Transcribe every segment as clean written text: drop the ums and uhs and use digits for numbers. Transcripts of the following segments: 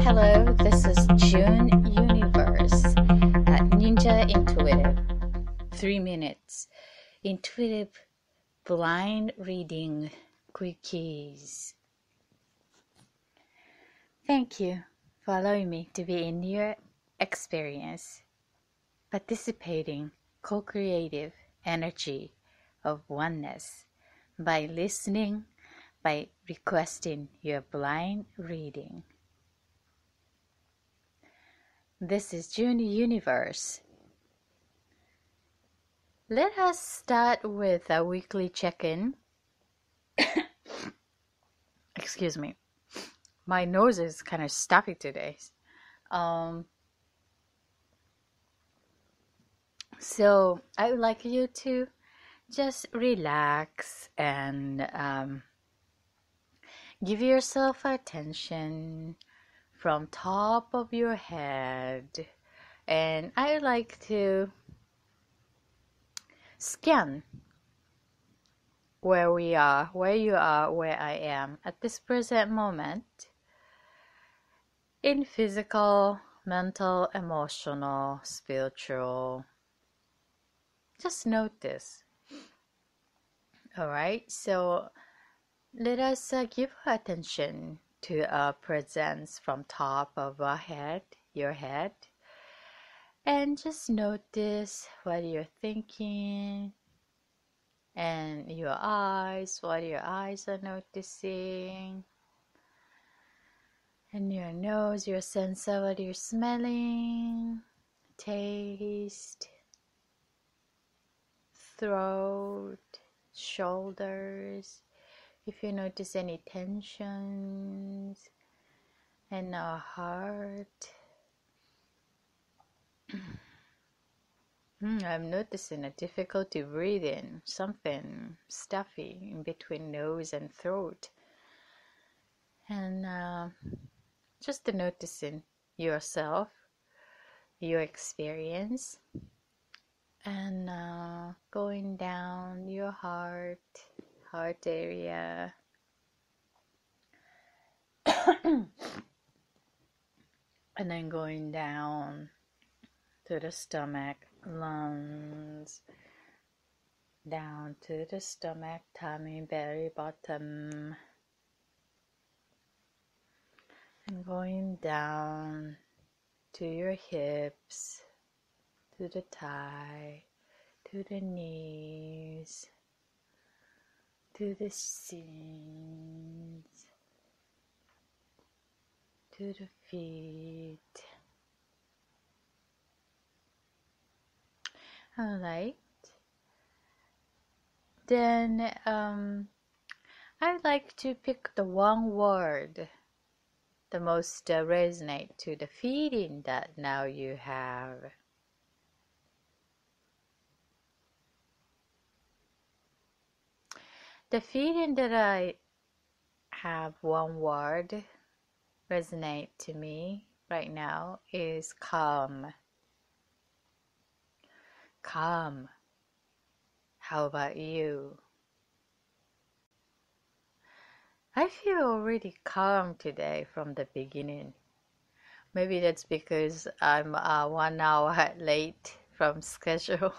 Hello, this is June Universe at Ninja Intuitive. 3 minutes. Intuitive blind reading quickies. Thank you for allowing me to be in your experience, participating co-creative energy of oneness by listening, by requesting your blind reading. This is June Universe. Let us start with a weekly check-in. Excuse me. My nose is kind of stuffy today. So I would like you to just relax and give yourself attention from top of your head, and I would like to scan where we are, where you are, where I am at this present moment in physical, mental, emotional, spiritual. Just notice. Alright, so let us give attention to our presence from top of our head, your head, and just notice what you're thinking, and your eyes, what your eyes are noticing, and your nose, your sense of what you're smelling, taste, throat, shoulders. If you notice any tensions, and our heart. I'm noticing a difficulty breathing, something stuffy in between nose and throat. And just noticing yourself, your experience, and going down your heart area. And then going down to the stomach, lungs, down to the stomach, tummy, belly, bottom, and going down to your hips, to the thigh, to the knees, to the shins, to the feet. Alright. Then I'd like to pick the one word the most resonate to the feeling that now you have. The feeling that I have one word resonate to me right now is calm. Calm. How about you? I feel already calm today from the beginning. Maybe that's because I'm 1 hour late from schedule.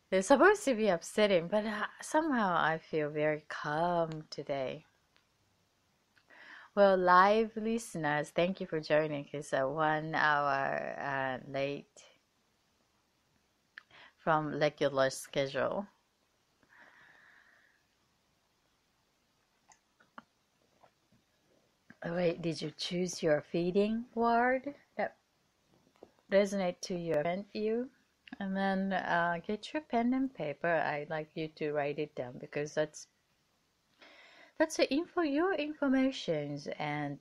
It's supposed to be upsetting, but somehow I feel very calm today. Well, live listeners, thank you for joining. It's 1 hour late from regular schedule. Wait, did you choose your feeding word that resonate to you? And then get your pen and paper. I'd like you to write it down because that's your information, and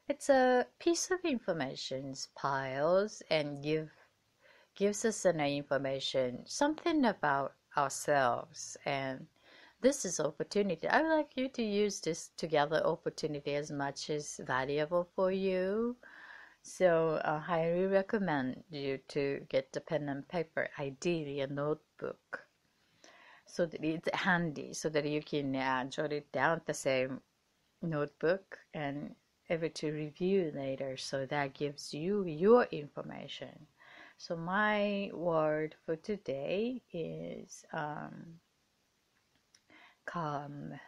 it's a piece of information piles and gives us an information, something about ourselves, and this is opportunity. I would like you to use this together opportunity as much as valuable for you. So I highly recommend you to get the pen and paper, ideally a notebook. so that it's handy, so that you can jot it down the same notebook and able to review later. So that gives you your information. So my word for today is calm.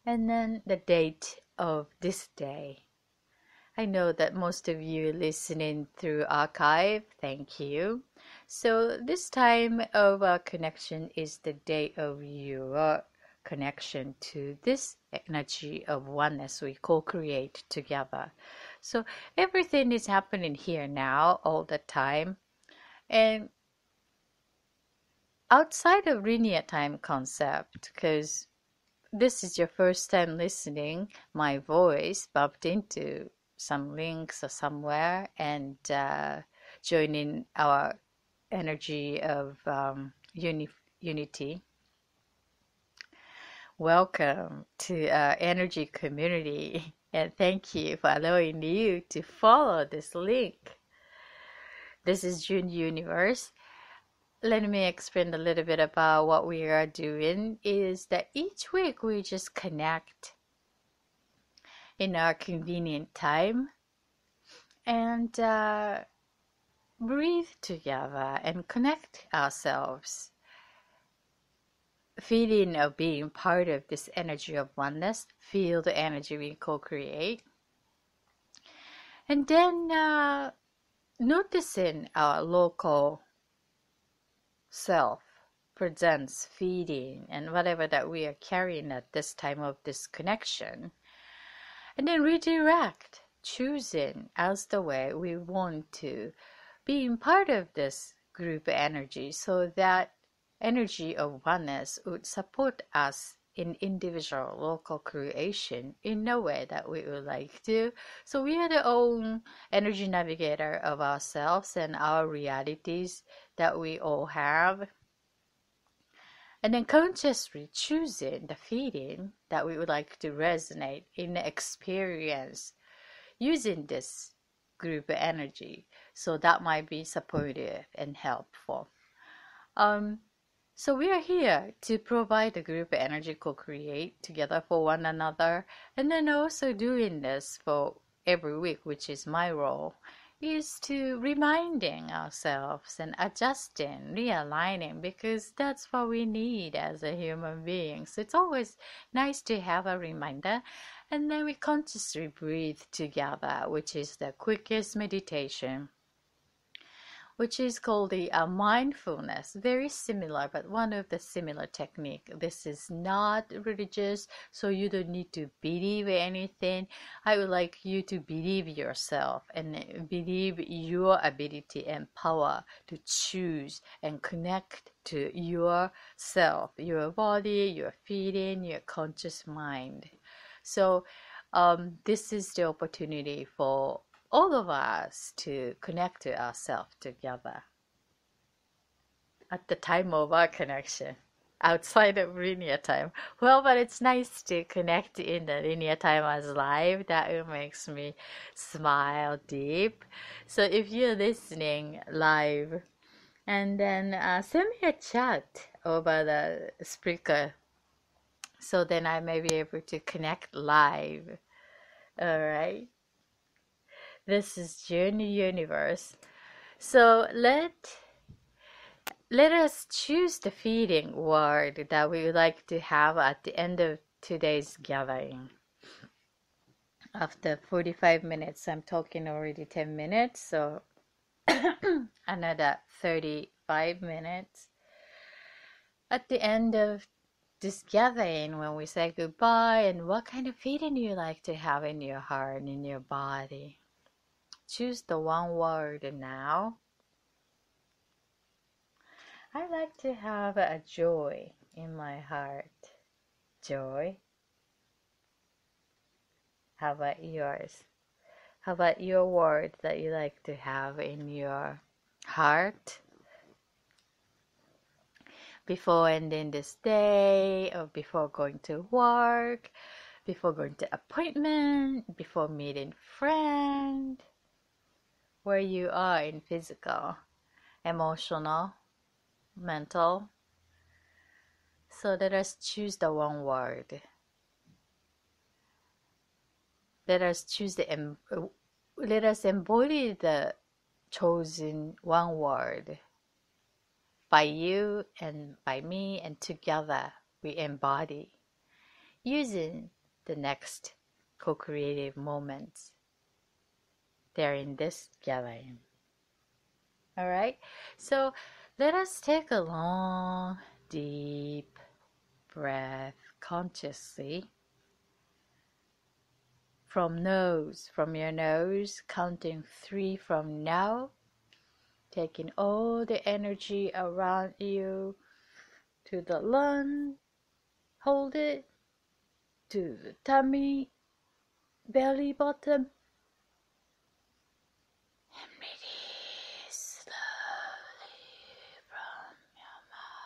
And then the date of this day. I know that most of you listening through archive, thank you. So this time of our connection is the day of your connection to this energy of oneness we co-create together. So everything is happening here now all the time. And outside of linear time concept, because this is your first time listening, my voice bumped into some links or somewhere and joining our energy of unity. Welcome to our energy community, and thank you for allowing you to follow this link. This is June Universe. Let me explain a little bit about what we are doing is that each week we just connect in our convenient time and breathe together and connect ourselves, feeling of being part of this energy of oneness, feel the energy we co-create, and then noticing our local self presents feeding and whatever that we are carrying at this time of this connection, and then redirect, choosing as the way we want to being part of this group energy so that energy of oneness would support us in individual local creation in a way that we would like to. So we are the own energy navigator of ourselves and our realities that we all have. And then consciously choosing the feeling that we would like to resonate in the experience using this group energy. So that might be supportive and helpful. So we are here to provide the group energy co-create together for one another, and then also doing this for every week, which is my role, is to reminding ourselves and adjusting, realigning, because that's what we need as a human being. So it's always nice to have a reminder. And then we consciously breathe together, which is the quickest meditation, which is called the mindfulness. Very similar, but one of the similar technique. This is not religious, so you don't need to believe anything. I would like you to believe yourself and believe your ability and power to choose and connect to yourself, your body, your feeling, your conscious mind. So this is the opportunity for all of us to connect to ourselves together at the time of our connection outside of linear time. Well, but it's nice to connect in the linear time as live. That makes me smile deep. So if you're listening live, and then send me a chat over the speaker, so then I may be able to connect live. All right. This is Journey Universe. So let us choose the feeling word that we would like to have at the end of today's gathering. After 45 minutes, I'm talking already 10 minutes, so another 35 minutes. At the end of this gathering, when we say goodbye, and what kind of feeling you like to have in your heart and in your body. Choose the one word now. I like to have a joy in my heart. Joy. How about yours? How about your word that you like to have in your heart? Before ending this day, or before going to work, before going to appointment, before meeting friend, where you are in physical, emotional, mental, So let us choose the one word. Let us let us embody the chosen one word. By you and by me, and together we embody using the next co-creative moments there in this gathering. All right, so let us take a long, deep breath consciously from your nose, counting 3 from now, taking all the energy around you to the lung, hold it, to the tummy, belly button, and release slowly from your mouth.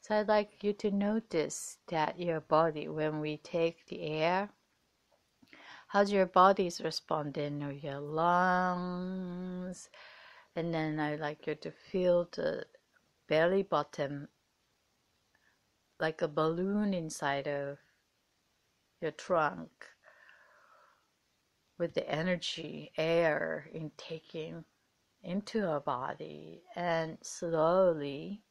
So I'd like you to notice that your body, when we take the air, how's your body's responding, or your lungs. And then I'd like you to feel the belly button like a balloon inside of your trunk, with the energy, air intaking into our body, and slowly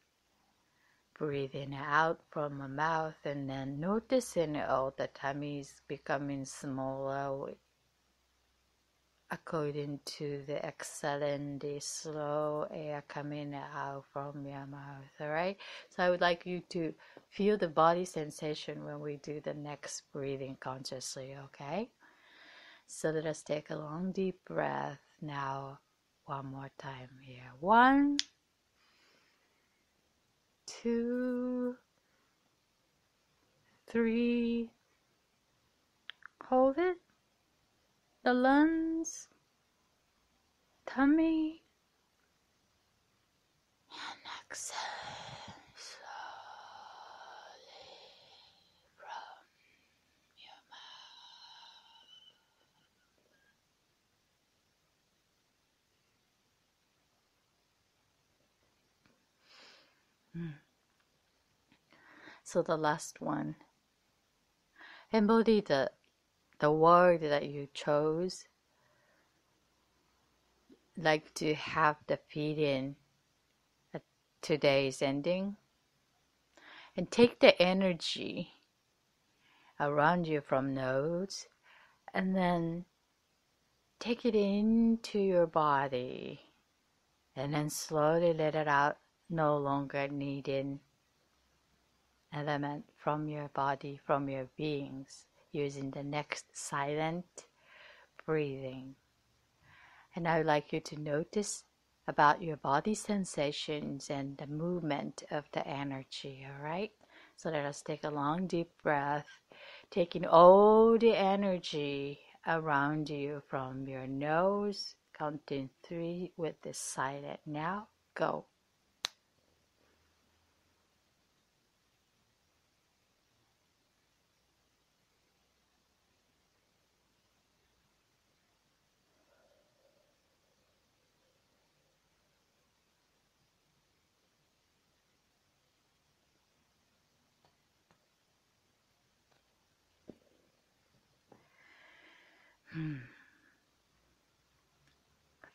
breathing out from the mouth, and then noticing all the tummies becoming smaller according to the exhaling, the slow air coming out from your mouth. All right, so I would like you to feel the body sensation when we do the next breathing consciously. Okay, so let us take a long deep breath now, one more time here. 1, 2, 3, hold it, the lungs, tummy, and exhale slowly from your mouth. So the last one, embody the word that you chose, like to have the feeling at today's ending, and take the energy around you from nose, and then take it into your body, and then slowly let it out, no longer needing element from your body, from your beings, using the next silent breathing. And I would like you to notice about your body sensations and the movement of the energy, all right? So let us take a long deep breath, taking all the energy around you from your nose, counting 3 with the silent. Now, go.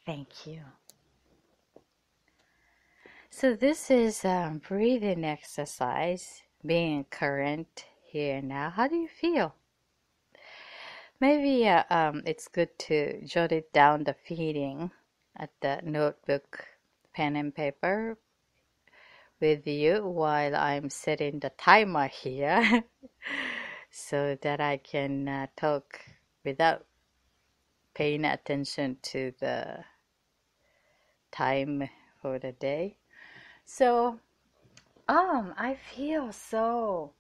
Thank you. So this is breathing exercise, being current here now. How do you feel? Maybe it's good to jot it down, the feeling, at the notebook, pen and paper with you while I'm setting the timer here so that I can talk without paying attention to the time for the day. So I feel so,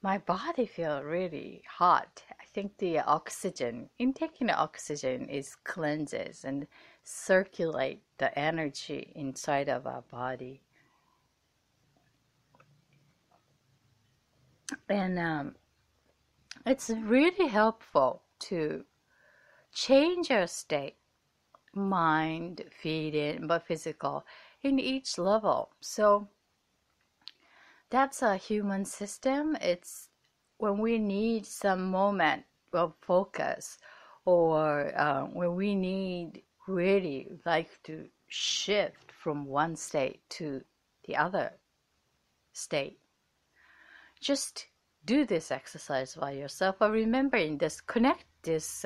my body feels really hot. I think the oxygen, intaking oxygen is cleanses and circulate the energy inside of our body. And it's really helpful to change our state mind, feeling, but physical in each level. So that's a human system. It's when we need some moment of focus, or when we need really like to shift from one state to the other state. Just do this exercise by yourself, but remembering this, connect this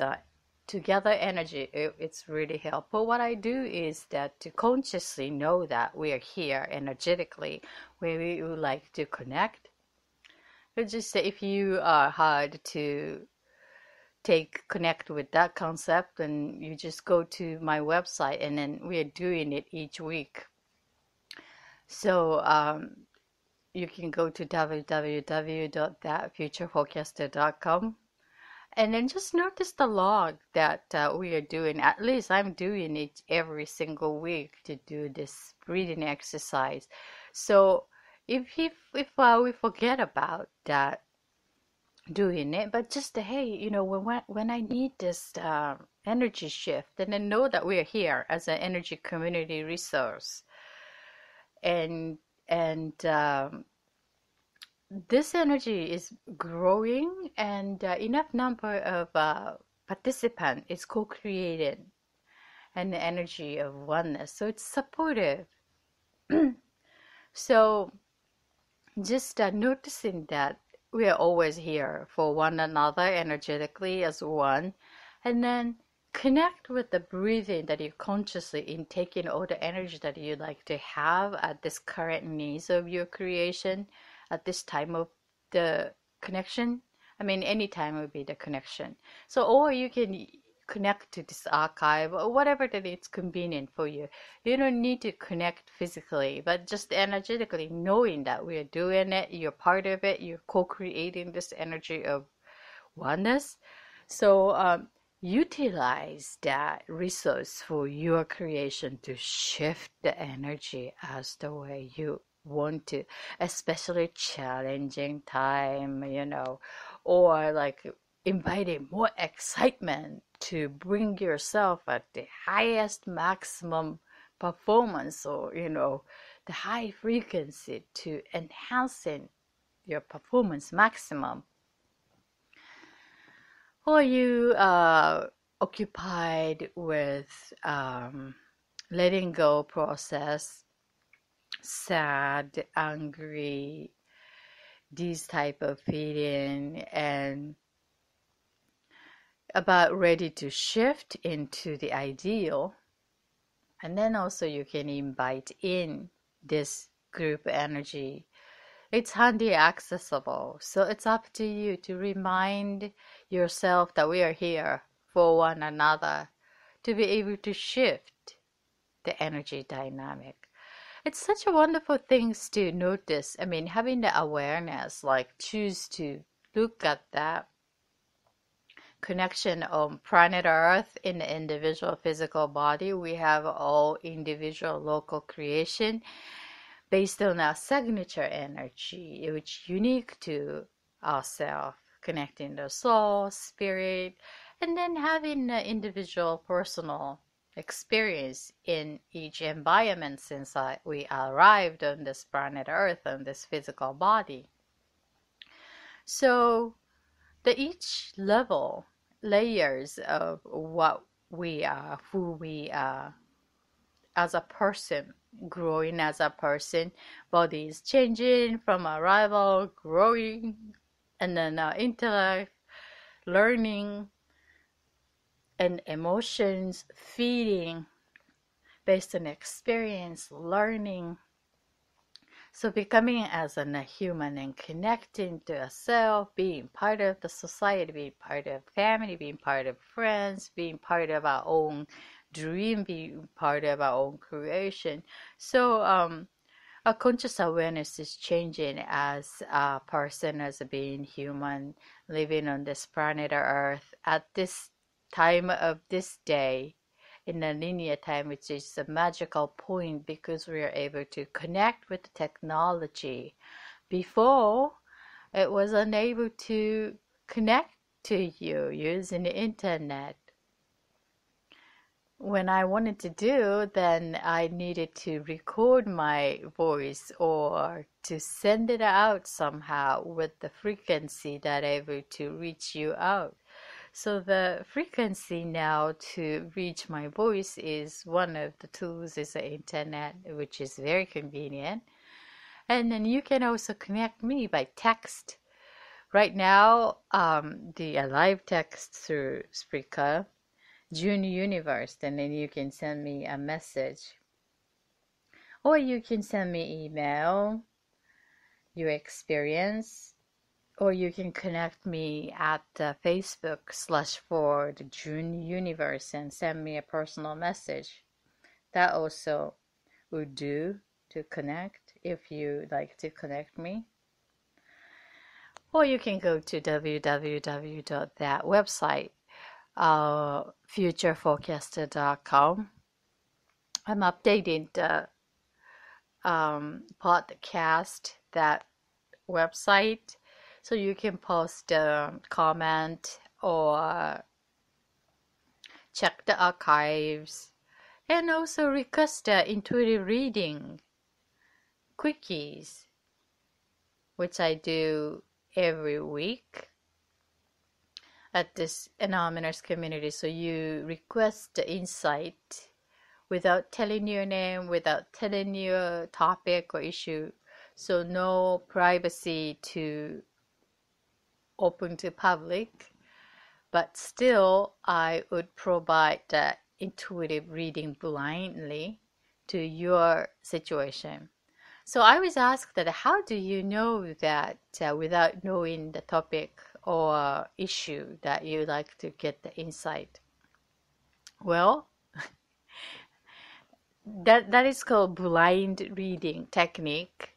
together energy. It's really helpful. What I do is that to consciously know that we are here energetically, where we would like to connect. Let's just say if you are hard to connect with that concept, and you just go to my website, and then we are doing it each week. So you can go to www.thatfutureforecaster.com, and then just notice the log that we are doing. At least I'm doing it every single week to do this breathing exercise. So if we forget about that doing it, but just hey, when I need this energy shift, and then know that we are here as an energy community resource, and this energy is growing, and enough number of participants is co-created, and the energy of oneness. So it's supportive. So just noticing that we are always here for one another energetically as one, and then connect with the breathing that you're consciously intaking all the energy that you like to have at this current needs of your creation at this time of the connection. I mean, any time would be the connection. So, or you can connect to this archive or whatever that it's convenient for you. You don't need to connect physically, but just energetically knowing that we are doing it, you're part of it, you're co-creating this energy of oneness. So utilize that resource for your creation to shift the energy as the way you want to, especially challenging time, or like inviting more excitement to bring yourself at the highest maximum performance, or the high frequency to enhancing your performance maximum. Or you occupied with letting go process, sad, angry, these type of feeling, and about ready to shift into the ideal. And then also you can invite in this group energy. It's handy accessible, so it's up to you to remind yourself that we are here for one another, to be able to shift the energy dynamic. It's such a wonderful thing to notice. I mean, having the awareness, like choose to look at that connection on planet Earth in the individual physical body. We have all individual local creation based on our signature energy, which is unique to ourselves, connecting the soul, spirit, and then having the individual personal experience in each environment since we arrived on this planet Earth, on this physical body. So the each level, layers of what we are, who we are as a person, growing as a person, body is changing from arrival, growing, and then intellect, learning, and emotions, feeling based on experience, learning. So becoming as a human and connecting to a self, being part of the society, being part of family, being part of friends, being part of our own dream, being part of our own creation. So our conscious awareness is changing as a person, as a being human, living on this planet Earth at this time of this day, in the linear time, which is a magical point because we are able to connect with the technology. Before, it was unable to connect to you using the internet. when I wanted to do, then I needed to record my voice or to send it out somehow with the frequency that able to reach you out. So the frequency now to reach my voice is one of the tools is the internet, which is very convenient. And then you can also connect me by text. Right now, the live text through Spreaker, June Universe, and then you can send me a message. Or you can send me email, your experience, or you can connect me at Facebook/forward June Universe and send me a personal message. That also would do to connect if you like to connect me. Or you can go to www.that website, futureforecaster.com. I'm updating the podcast, that website, so you can post a comment or check the archives and also request the intuitive reading quickies, which I do every week at this anonymous community. So you request the insight without telling your name, without telling your topic or issue. So no privacy to open to public, but still I would provide the intuitive reading blindly to your situation. So I was asked that how do you know that without knowing the topic or issue that you like to get the insight? Well, that is called blind reading technique,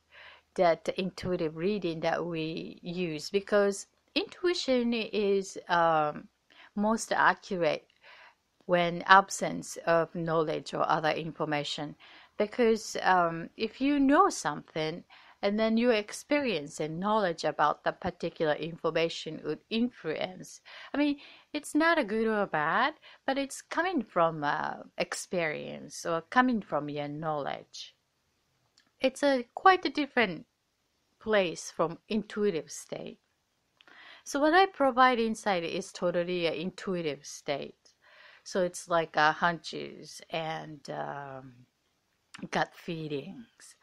that intuitive reading that we use, because intuition is most accurate when absence of knowledge or other information. Because if you know something and then your experience and knowledge about the particular information would influence. I mean, it's not a good or bad, but it's coming from experience or coming from your knowledge. It's a quite a different place from intuitive state. So what I provide inside is totally an intuitive state. So it's like hunches and gut feelings.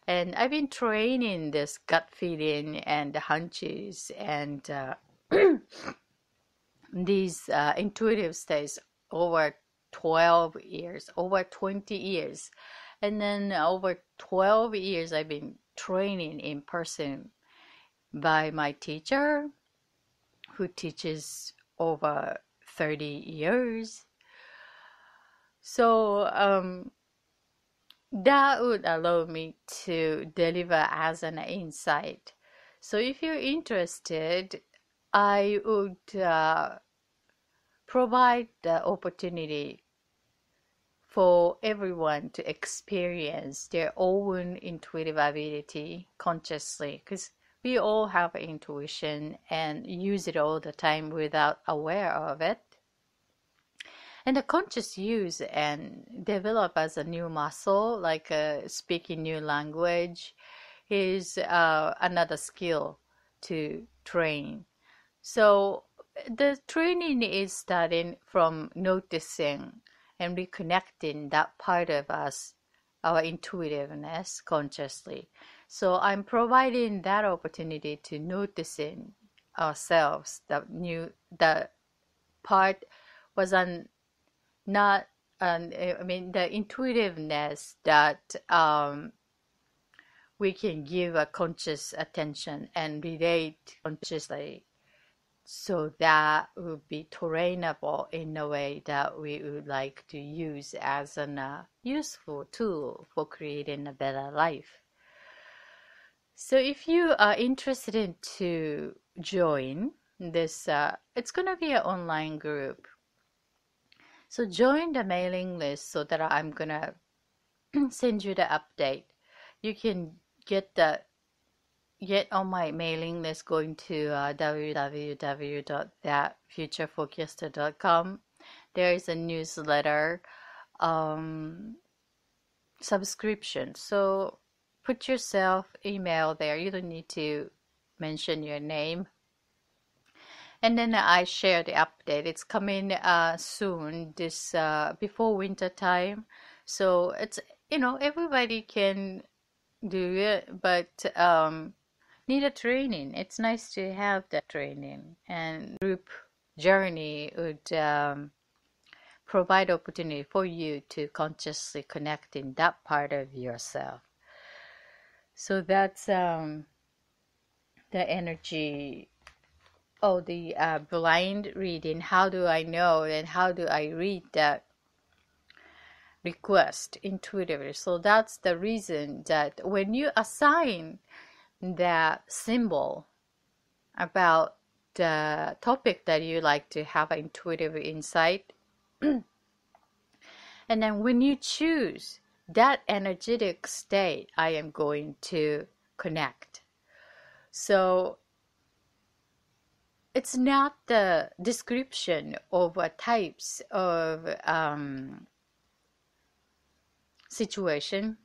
And I've been training this gut feeling and hunches and these intuitive states over 12 years, over 20 years. And then over 12 years, I've been training in person by my teacher who teaches over 30 years. So that would allow me to deliver as an insight. So if you're interested, I would provide the opportunity for everyone to experience their own intuitive ability consciously, because we all have intuition and use it all the time without aware of it. And the conscious use and develop as a new muscle, like speaking new language, is another skill to train. So the training is starting from noticing and reconnecting that part of us, our intuitiveness, consciously. So I'm providing that opportunity to noticing ourselves. The part was not, I mean, the intuitiveness that we can give a conscious attention and relate consciously. So that would be trainable in a way that we would like to use as a useful tool for creating a better life. So if you are interested to join this, it's going to be an online group. So join the mailing list so that I'm going to send you the update. You can get on my mailing list going to www.thatfutureforecaster.com. There is a newsletter subscription. So put yourself email there. You don't need to mention your name. And then I share the update. It's coming soon, this before winter time. So it's, everybody can do it, but need a training. It's nice to have that training. And group journey would provide opportunity for you to consciously connect in that part of yourself. So that's the energy. Oh, the blind reading. How do I know and how do I read that request intuitively? So that's the reason that when you assign that symbol about the topic that you like to have intuitive insight, and then when you choose that energetic state, I am going to connect. So it's not the description of types of situation.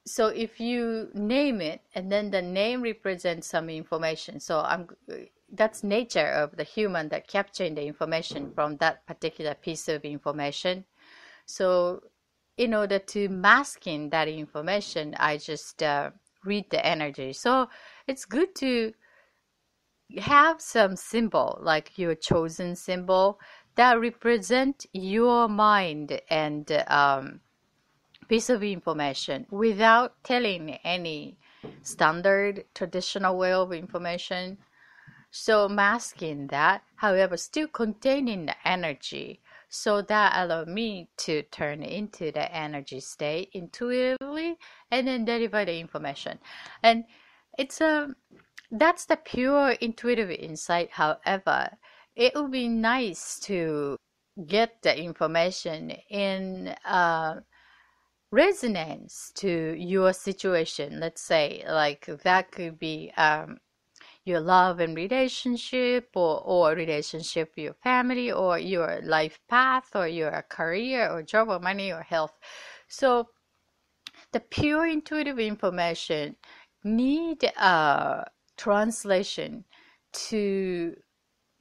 So if you name it and then the name represents some information, so that's nature of the human, that capturing the information from that particular piece of information. So in order to masking that information, I just read the energy. So it's good to have some symbol, like your chosen symbol, that represent your mind and piece of information without telling any standard traditional way of information. So masking that, however, still containing the energy. So that allowed me to turn into the energy state intuitively and then deliver the information. And it's that's the pure intuitive insight. However, it would be nice to get the information in resonance to your situation. Let's say, like, that could be your love and relationship, or relationship with your family, or your life path, or your career, or job, or money, or health. So the pure intuitive information need a translation to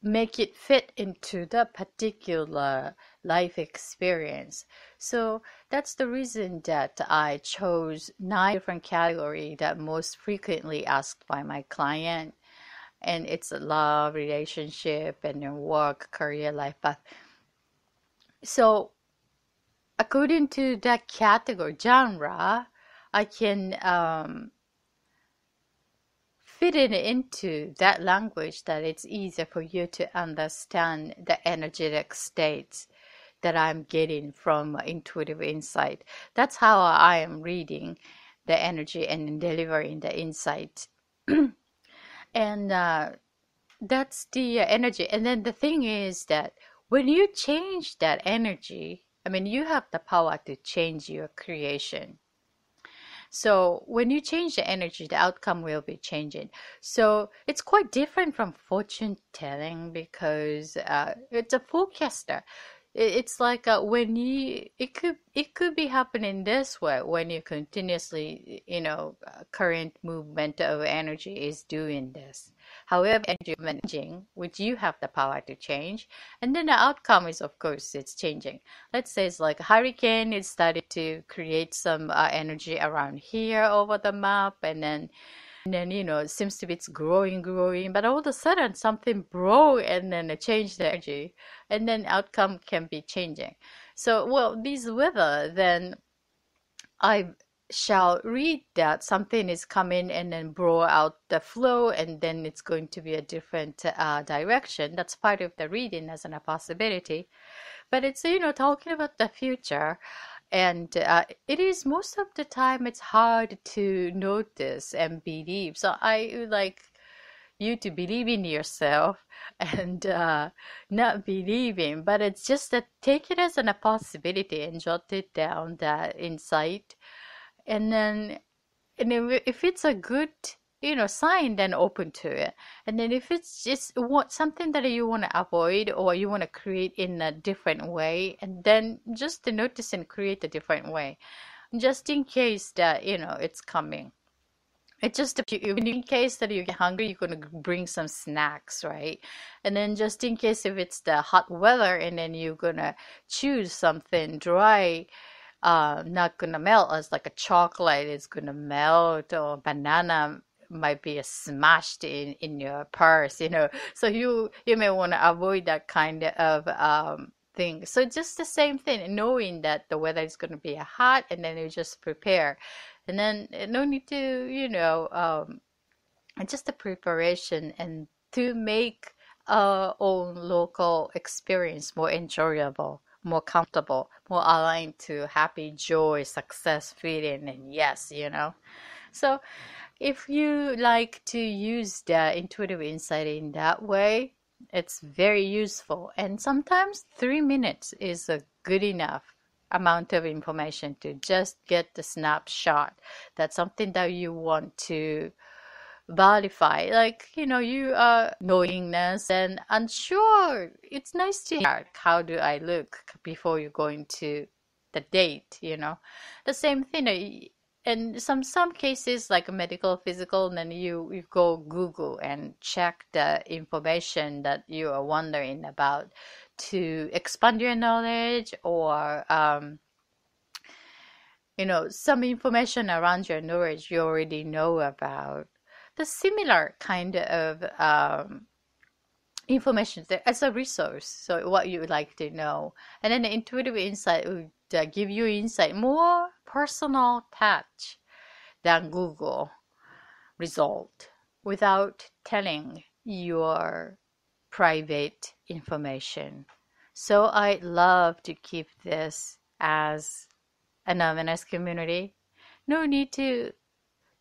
make it fit into the particular life experience. So that's the reason that I chose 9 different categories that most frequently asked by my client. And it's love, relationship, and then work, career, life path. So according to that category, genre, I can fit it into that language that it's easier for you to understand the energetic states that I'm getting from intuitive insight. That's how I am reading the energy and delivering the insight. And that's the energy. And then the thing is that when you change that energy, I mean, you have the power to change your creation. So when you change the energy, the outcome will be changing. So it's quite different from fortune telling, because it's a forecaster. It's like when it could be happening this way when you continuously, current movement of energy is doing this. However, energy managing, which you have the power to change, and then the outcome is, of course, it's changing. Let's say it's like a hurricane. It started to create some energy around here over the map, and then it seems to be it's growing, but all of a sudden something broke and then it changed the energy, and then outcome can be changing. So, well, this weather, then I shall read that something is coming and then blow out the flow, and then it's going to be a different direction. That's part of the reading as a possibility. But it's, talking about the future. And it is, most of the time, it's hard to notice and believe. So I would like you to believe in yourself and not believing, but it's just that take it as a possibility and jot it down, that insight. And then if it's a good sign, then open to it. And then if it's just something that you want to avoid or you want to create in a different way, and then just to notice and create a different way, just in case that it's coming. It just in case that you get hungry, you're gonna bring some snacks, right? And then just in case if it's the hot weather, and then you're gonna choose something dry, not gonna melt, as like a chocolate is gonna melt, or banana might be smashed in your purse, So you may want to avoid that kind of thing. So just the same thing, knowing that the weather is gonna be hot, and then you just prepare, and then no need to, just the preparation, and to make our own local experience more enjoyable, more comfortable, more aligned to happy, joy, success, feeling, and yes. So if you like to use the intuitive insight in that way, it's very useful. And sometimes 3 minutes is a good enough amount of information to just get the snapshot. That's something that you want to validate, like you are knowingness and unsure. It's nice to hear how do I look before you go into the date. The same thing. And some cases like medical, physical, and then you go Google and check the information that you are wondering about to expand your knowledge, or some information around your knowledge you already know about. The similar kind of information there as a resource. So what you would like to know, and then the intuitive insight would give you insight, more personal touch than Google result, without telling your private information. So I love to keep this as an awareness community. No need to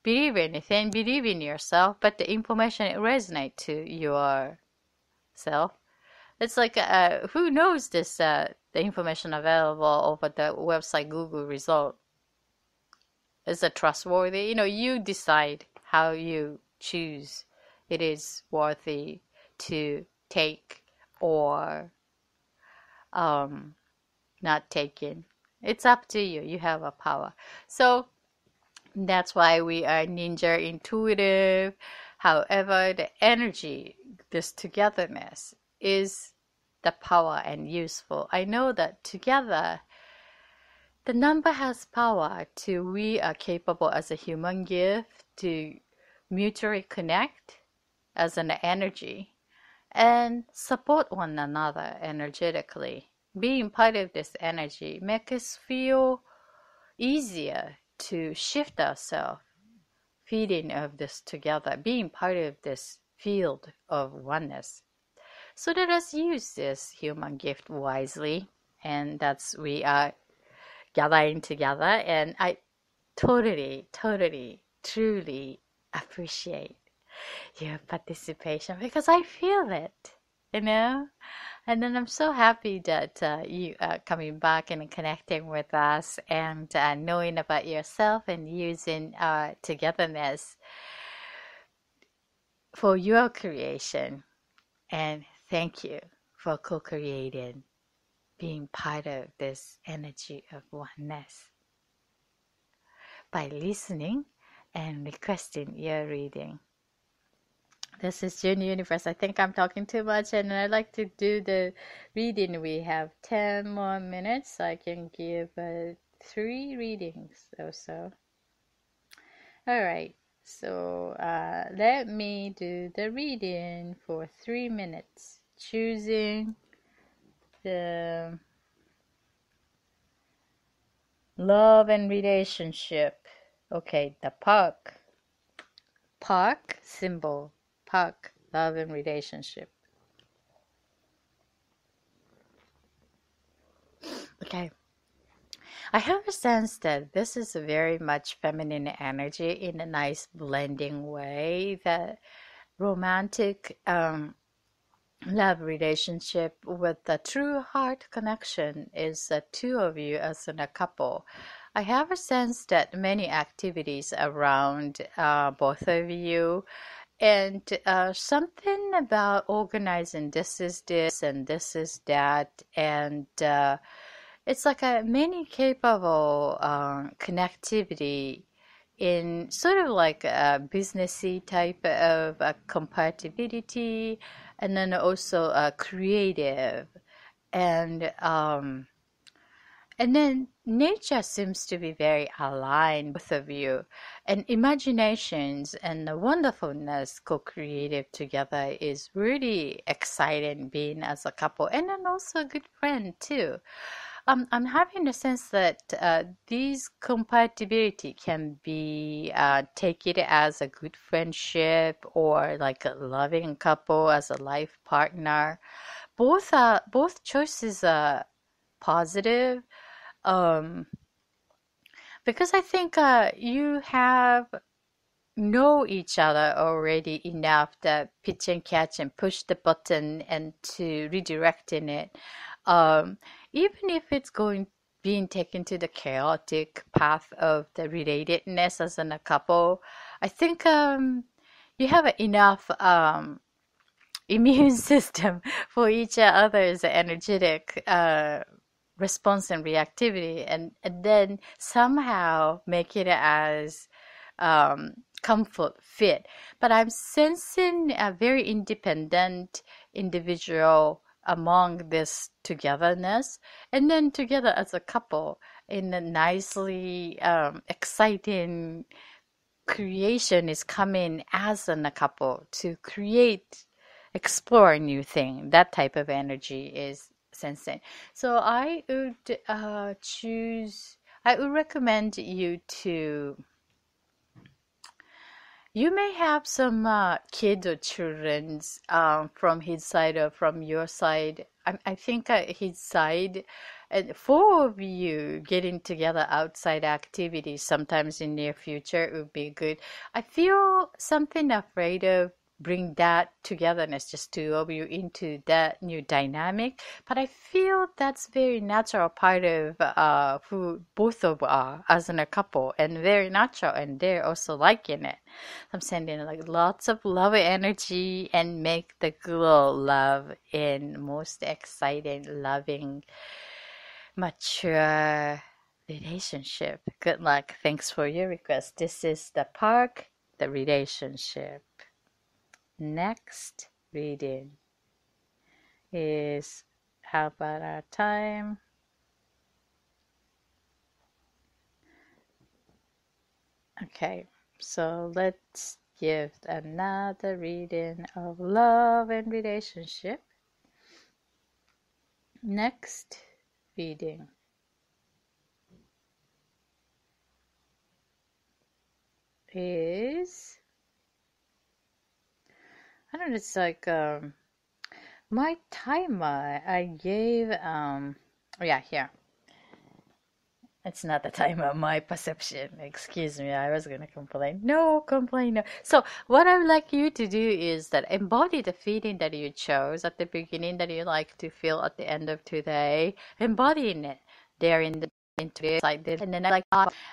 believe anything, believe in yourself, but the information it resonates to yourself. It's like who knows this the information available over the website Google result is it trustworthy? You decide how you choose it is worthy to take or not taken. It's up to you. You have a power. So that's why we are ninja intuitive. However, the energy, this togetherness, is the power and useful. I know that together, the number has power to, we are capable as a human gift to mutually connect as an energy and support one another energetically. Being part of this energy makes us feel easier to shift ourselves, feeding of this together, being part of this field of oneness. So let us use this human gift wisely, and that's we are gathering together, and I totally, truly appreciate your participation because I feel it. And then I'm so happy that you are coming back and connecting with us, and knowing about yourself and using togetherness for your creation. And thank you for co-creating, being part of this energy of oneness by listening and requesting your reading. This is Junior Universe. I think I'm talking too much, and I'd like to do the reading. We have 10 more minutes, so I can give 3 readings or so. All right, so let me do the reading for 3 minutes, choosing the love and relationship. Okay, the park symbol. Park, love and relationship. Okay. I have a sense that this is a very much feminine energy in a nice blending way. That romantic love relationship with the true heart connection is the two of you as in a couple. I have a sense that many activities around both of you, and something about organizing this is this and this is that, and it's like a many capable connectivity in sort of like a businessy type of compatibility, and then also creative, and then nature seems to be very aligned, both of you, and imaginations and the wonderfulness co-creative together is really exciting being as a couple, and then also a good friend too. I'm having the sense that these compatibility can be take it as a good friendship or like a loving couple as a life partner. Both choices are positive. Um, because I think you have know each other already enough that pitch and catch and push the button and to redirecting it. Um, Even if it's going being taken to the chaotic path of the relatedness as in a couple, I think you have enough immune system for each other's energetic response and reactivity, and then somehow make it as comfort fit. But I'm sensing a very independent individual among this togetherness, and then together as a couple in a nicely exciting creation is coming as in a couple to create, explore a new thing. That type of energy is sensing. So I would recommend you to, you may have some kids or children's from his side or from your side. I think his side, and four of you getting together outside activities sometimes in near future would be good. I feel something afraid of bring that togetherness, just two of you into that new dynamic. But I feel that's very natural part of who both of are as in a couple, and very natural, and they're also liking it. I'm sending like lots of love energy and make the glow love in most exciting, loving, mature relationship. Good luck. Thanks for your request. This is the park, the relationship. Next reading is, how about our time? Okay, so let's give another reading of love and relationship. Next reading is, I don't know, it's like my timer I gave oh yeah, here. It's not the timer, my perception. Excuse me, I was gonna complain. No, complain no. So what I would like you to do is that embody the feeling that you chose at the beginning that you like to feel at the end of today, embodying it there in the into like this, and then I like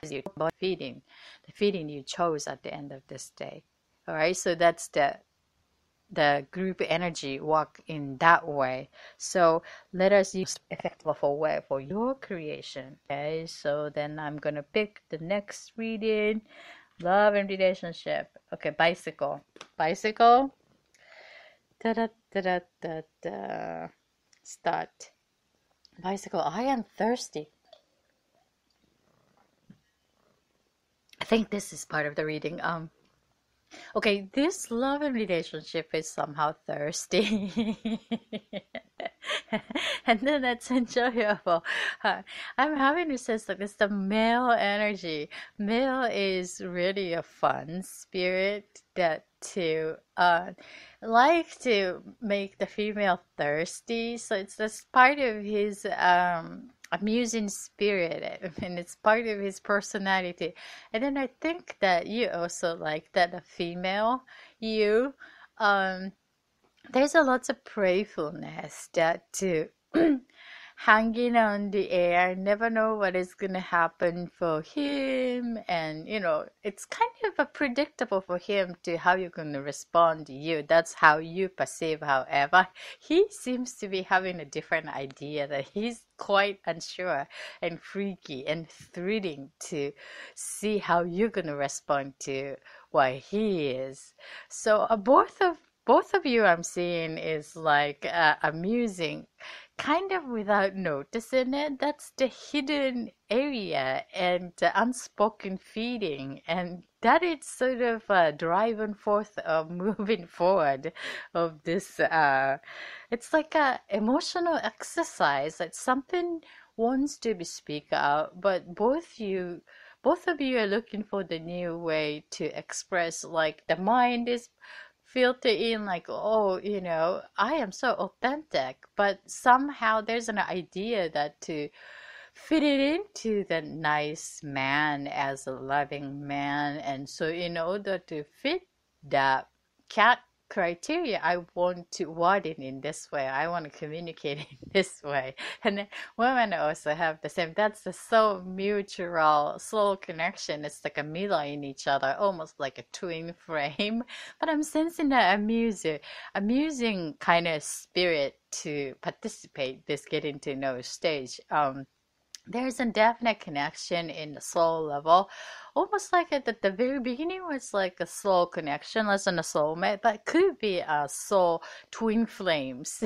as you feeling, the feeling you chose at the end of this day. All right, so that's the group energy work in that way. So let us use effective way for your creation. Okay, so then I'm gonna pick the next reading, love and relationship. Okay, bicycle. Bicycle. Da da da da da da. Start. Bicycle. I am thirsty. I think this is part of the reading. Okay, this love and relationship is somehow thirsty. And then that's enjoyable. I'm having a sense that it's the male energy. Male is really a fun spirit that to like to make the female thirsty. So it's this part of his amusing spirit, and it's part of his personality. And then I think that you also like that a female you um there's a lot of playfulness that to hanging on the air, never know what is gonna happen for him, and it's kind of a predictable for him to how you're gonna respond to you. That's how you perceive. However, he seems to be having a different idea that he's quite unsure and freaky and thrilling to see how you're gonna respond to what he is. So both of you I'm seeing is like amusing kind of without noticing it. That's the hidden area and the unspoken feeling, and that is sort of driving forth of moving forward of this. It's like a emotional exercise. It's something wants to be speak out, but both of you are looking for the new way to express. Like the mind is filter in like, oh, I am so authentic, but somehow there's an idea that to fit it into the nice man as a loving man. And so in order to fit that cat criteria, I want to word it in this way. I want to communicate in this way. And then women also have the same. That's the so mutual soul connection. It's like a mirror in each other, almost like a twin frame. But I'm sensing that amusing kind of spirit to participate this getting to know stage. There's a definite connection in the soul level, almost like at the very beginning was like a soul connection, less than a soulmate, but could be a soul twin flames.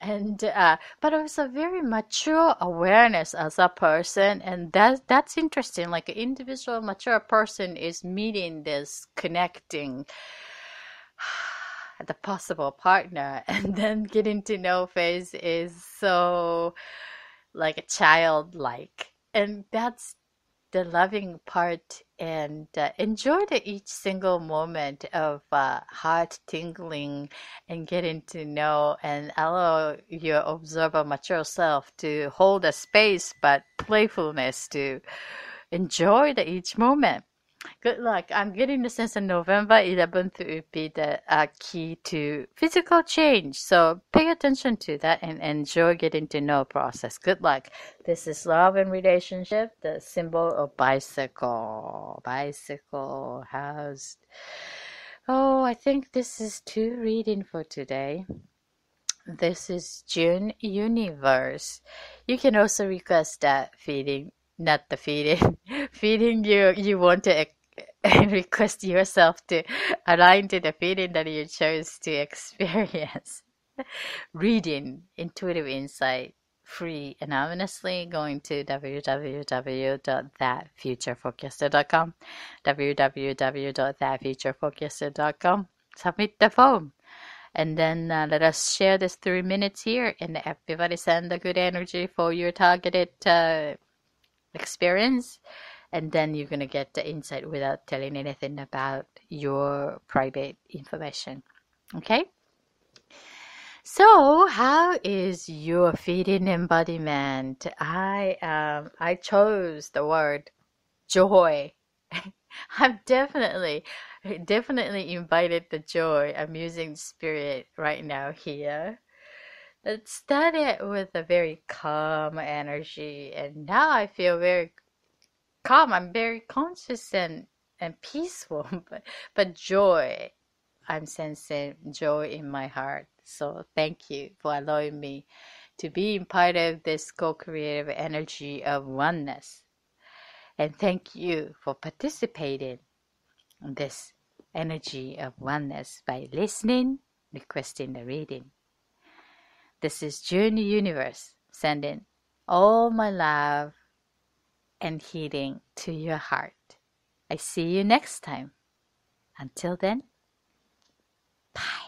And but it was a very mature awareness as a person, and that's interesting. Like an individual mature person is meeting this connecting the possible partner, and then getting to know phase is so like a childlike, and that's the loving part. And enjoy each single moment of heart tingling and getting to know, and allow your observer mature self to hold a space but playfulness to enjoy each moment. Good luck. I'm getting the sense that November 11th will be the key to physical change. So pay attention to that and enjoy getting to know process. Good luck. This is love and relationship, the symbol of bicycle. Bicycle housed. Oh, I think this is two reading for today. This is June Universe. You can also request that feeding, not the feeding, feeding you want to request yourself to align to the feeling that you chose to experience. Reading Intuitive Insight free anonymously, going to www.thatfutureforecaster.com, www.thatfutureforecaster.com. Submit the form. And then let us share this 3 minutes here, and everybody send the good energy for your targeted experience. And then you're going to get the insight without telling anything about your private information. Okay? So, how is your feeding embodiment? I chose the word joy. I've definitely invited the joy. I'm using spirit right now here. It started with a very calm energy, and now I feel very calm. I'm very conscious and peaceful, but joy. I'm sensing joy in my heart. So thank you for allowing me to be part of this co-creative energy of oneness. And thank you for participating in this energy of oneness by listening, requesting the reading. This is June Universe, sending all my love and healing to your heart. I see you next time. Until then, bye.